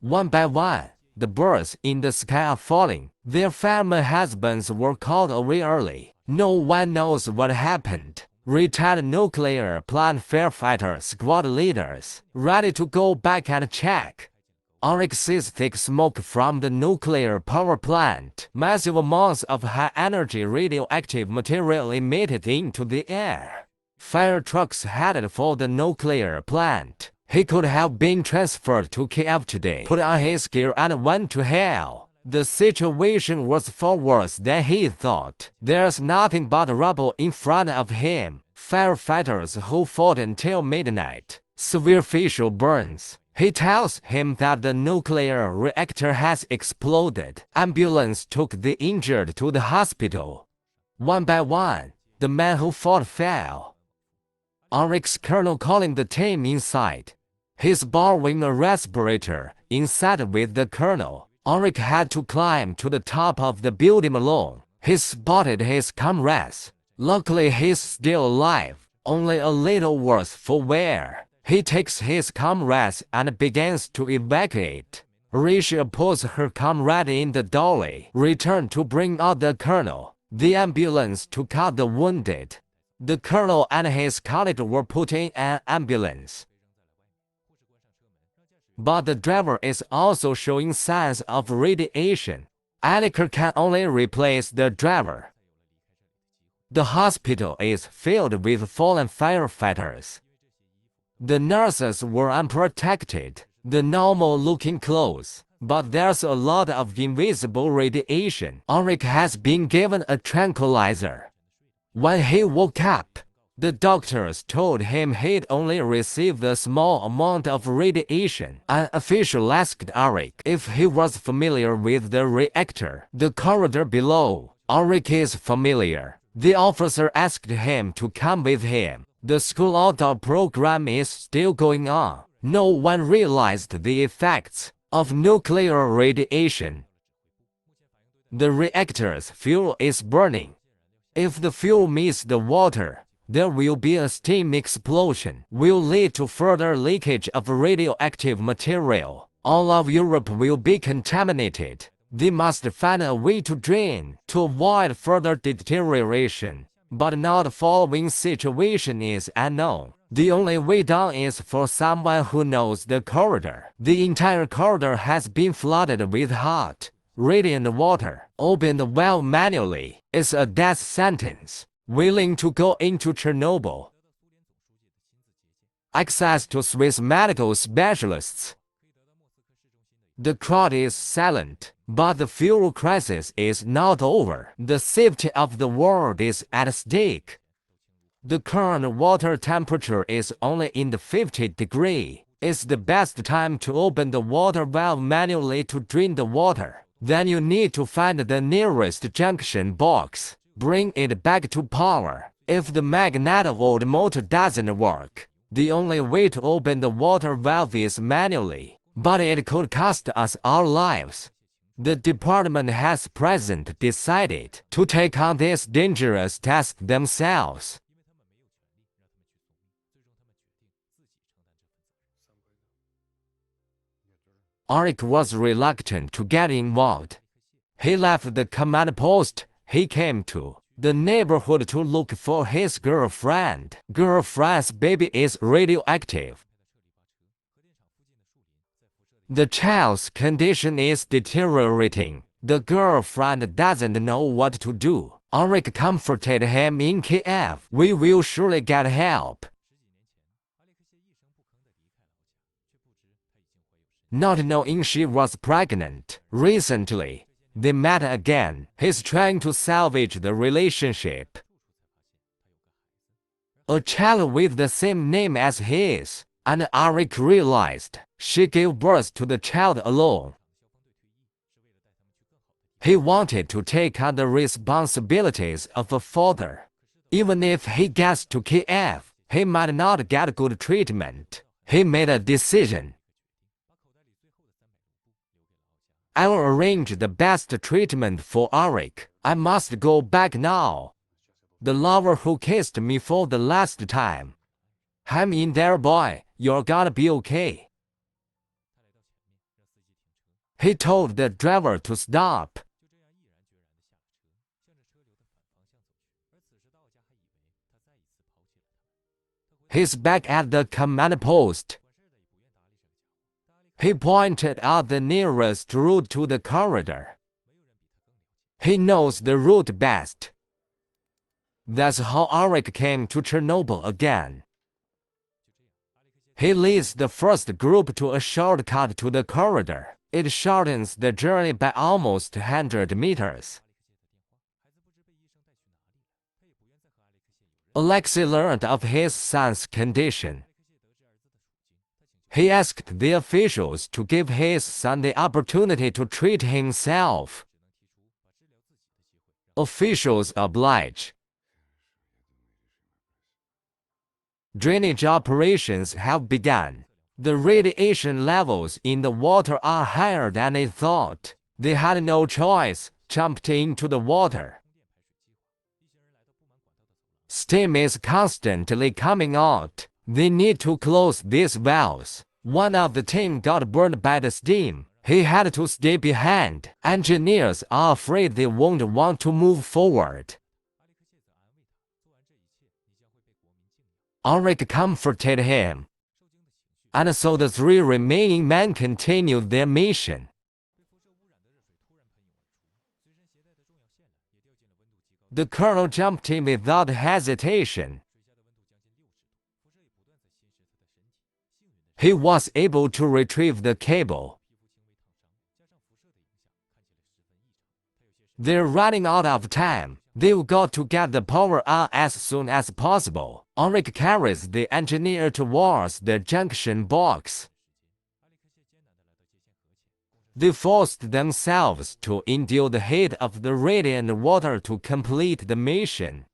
One by one, the birds in the sky are falling. Their family husbands were called away early. No one knows what happened. Retired nuclear plant firefighter squad leaders, ready to go back and check. Auric sees thick smoke from the nuclear power plant. Massive amounts of high-energy radioactive material emitted into the air. Fire trucks headed for the nuclear plant. He could have been transferred to Kiev today, put on his gear and went to hell. The situation was far worse than he thought. There's nothing but rubble in front of him. Firefighters who fought until midnight. Severe facial burns. He tells him that the nuclear reactor has exploded. Ambulance took the injured to the hospital. One by one, the man who fought fell. Auric's colonel calling the team inside. He's borrowing a respirator. Inside with the colonel, Auric had to climb to the top of the building alone. He spotted his comrades. Luckily he's still alive, only a little worse for wear. He takes his comrades and begins to evacuate. Risha pulls her comrade in the dolly, returned to bring out the colonel. The ambulance took out the wounded. The colonel and his colleague were put in an ambulance. But the driver is also showing signs of radiation. Aliker can only replace the driver. The hospital is filled with fallen firefighters. The nurses were unprotected, the normal-looking clothes, but there's a lot of invisible radiation. Auric has been given a tranquilizer. When he woke up, the doctors told him he'd only received a small amount of radiation. An official asked Auric if he was familiar with the reactor. The corridor below. Auric is familiar. The officer asked him to come with him. The school outdoor program is still going on. No one realized the effects of nuclear radiation. The reactor's fuel is burning. If the fuel meets the water, there will be a steam explosion, will lead to further leakage of radioactive material. All of Europe will be contaminated. They must find a way to drain, to avoid further deterioration. But now the following situation is unknown. The only way down is for someone who knows the corridor. The entire corridor has been flooded with hot, radiant water. Open the well manually. It's a death sentence. Willing to go into Chernobyl. Access to Swiss medical specialists. The crowd is silent, but the fuel crisis is not over. The safety of the world is at stake. The current water temperature is only in the 50 degrees. It's the best time to open the water valve manually to drain the water. Then you need to find the nearest junction box. Bring it back to power. If the magneto-volt motor doesn't work, the only way to open the water valve is manually. But it could cost us our lives. The department has present decided to take on this dangerous task themselves. Auric was reluctant to get involved. He left the command post he came to, the neighborhood, to look for his girlfriend. Girlfriend's baby is radioactive. The child's condition is deteriorating. The girlfriend doesn't know what to do. Auric comforted him in Kiev. We will surely get help. Not knowing she was pregnant. Recently, they met again. He's trying to salvage the relationship. A child with the same name as his, and Auric realized she gave birth to the child alone. He wanted to take on the responsibilities of a father. Even if he gets to Kiev, he might not get good treatment. He made a decision. I'll arrange the best treatment for Auric. I must go back now. The lover who kissed me for the last time. Hang in there, boy. You're gonna be okay. He told the driver to stop. He's back at the command post. He pointed out the nearest route to the corridor. He knows the route best. That's how Arik came to Chernobyl again. He leads the first group to a shortcut to the corridor. It shortens the journey by almost 100 meters. Alexei learned of his son's condition. He asked the officials to give his son the opportunity to treat himself. Officials oblige. Drainage operations have begun. The radiation levels in the water are higher than they thought. They had no choice, jumped into the water. Steam is constantly coming out. They need to close these valves. One of the team got burned by the steam. He had to stay behind. Engineers are afraid they won't want to move forward. Arik comforted him. And so the 3 remaining men continued their mission. The colonel jumped in without hesitation. He was able to retrieve the cable. They're running out of time. They've got to get the power on as soon as possible. Arik carries the engineer towards the junction box. They forced themselves to endure the heat of the radiant water to complete the mission.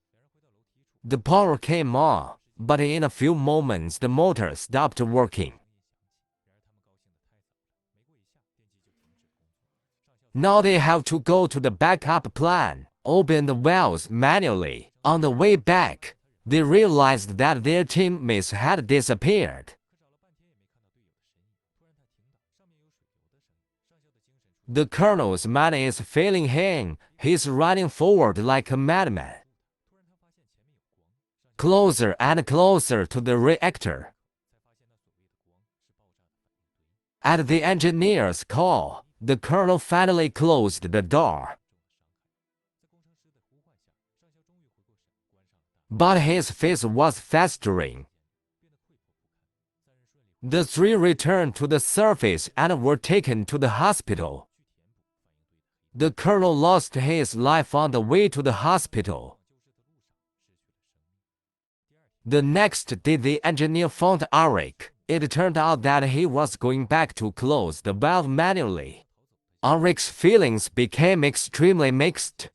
The power came on, but in a few moments the motor stopped working. Now they have to go to the backup plan, open the valves manually. On the way back, they realized that their teammates had disappeared. The colonel's mind is failing him. He's running forward like a madman. Closer and closer to the reactor. At the engineer's call, the colonel finally closed the door. But his face was festering. The 3 returned to the surface and were taken to the hospital. The colonel lost his life on the way to the hospital. The next day the engineer found Arik. It turned out that he was going back to close the valve manually. Arik's feelings became extremely mixed.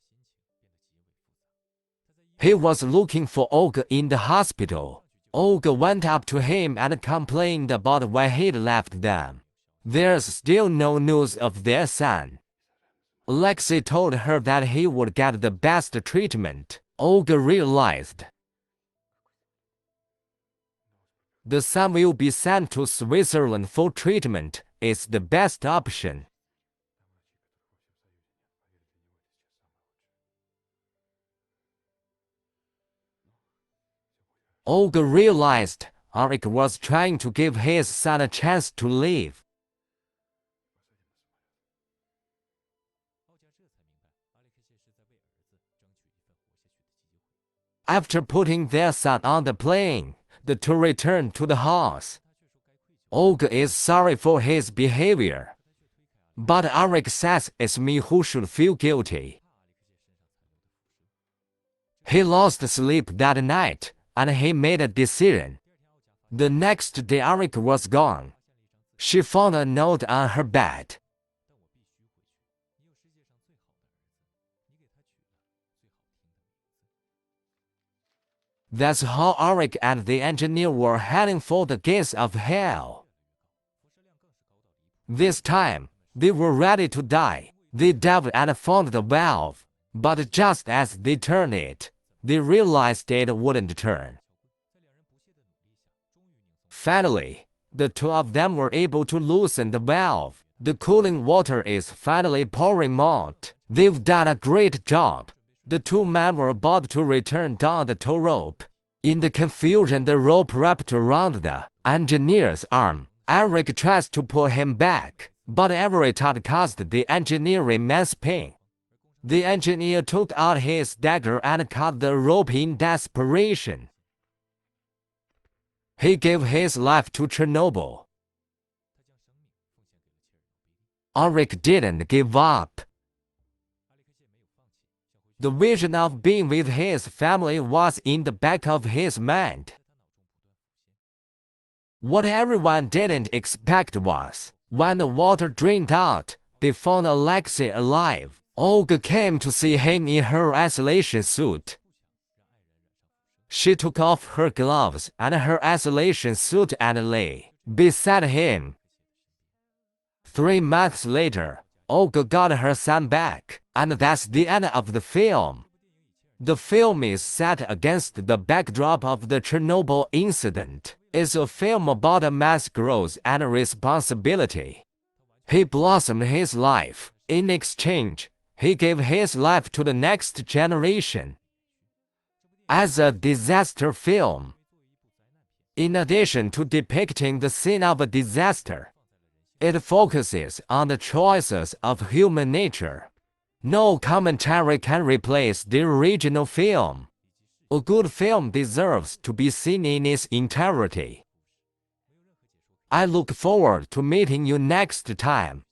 He was looking for Olga in the hospital. Olga went up to him and complained about why he'd left them. There's still no news of their son. Alexei told her that he would get the best treatment. Olga realized the son will be sent to Switzerland for treatment. It's the best option. Olga realized Arik was trying to give his son a chance to live. After putting their son on the plane, the 2 returned to the house. Olga is sorry for his behavior. But Arik says it's me who should feel guilty. He lost sleep that night, and he made a decision. The next day Arik was gone. She found a note on her bed. That's how Arik and the engineer were heading for the gates of hell. This time, they were ready to die. They dived and found the valve, but just as they turned it, they realized it wouldn't turn. Finally, the 2 of them were able to loosen the valve. The cooling water is finally pouring out. They've done a great job. The two men were about to return down the tow rope. In the confusion, the rope wrapped around the engineer's arm. Eric tries to pull him back, but every tug caused the engineer immense pain. The engineer took out his dagger and cut the rope in desperation. He gave his life to Chernobyl. Eric didn't give up. The vision of being with his family was in the back of his mind. What everyone didn't expect was, when the water drained out, they found Alexei alive. Olga came to see him in her isolation suit. She took off her gloves and her isolation suit and lay beside him. 3 months later, Olga got her son back, and that's the end of the film. The film is set against the backdrop of the Chernobyl incident. It's a film about a man's growth and responsibility. He blossomed his life. In exchange, he gave his life to the next generation. As a disaster film, in addition to depicting the scene of a disaster, it focuses on the choices of human nature. No commentary can replace the original film. A good film deserves to be seen in its entirety. I look forward to meeting you next time.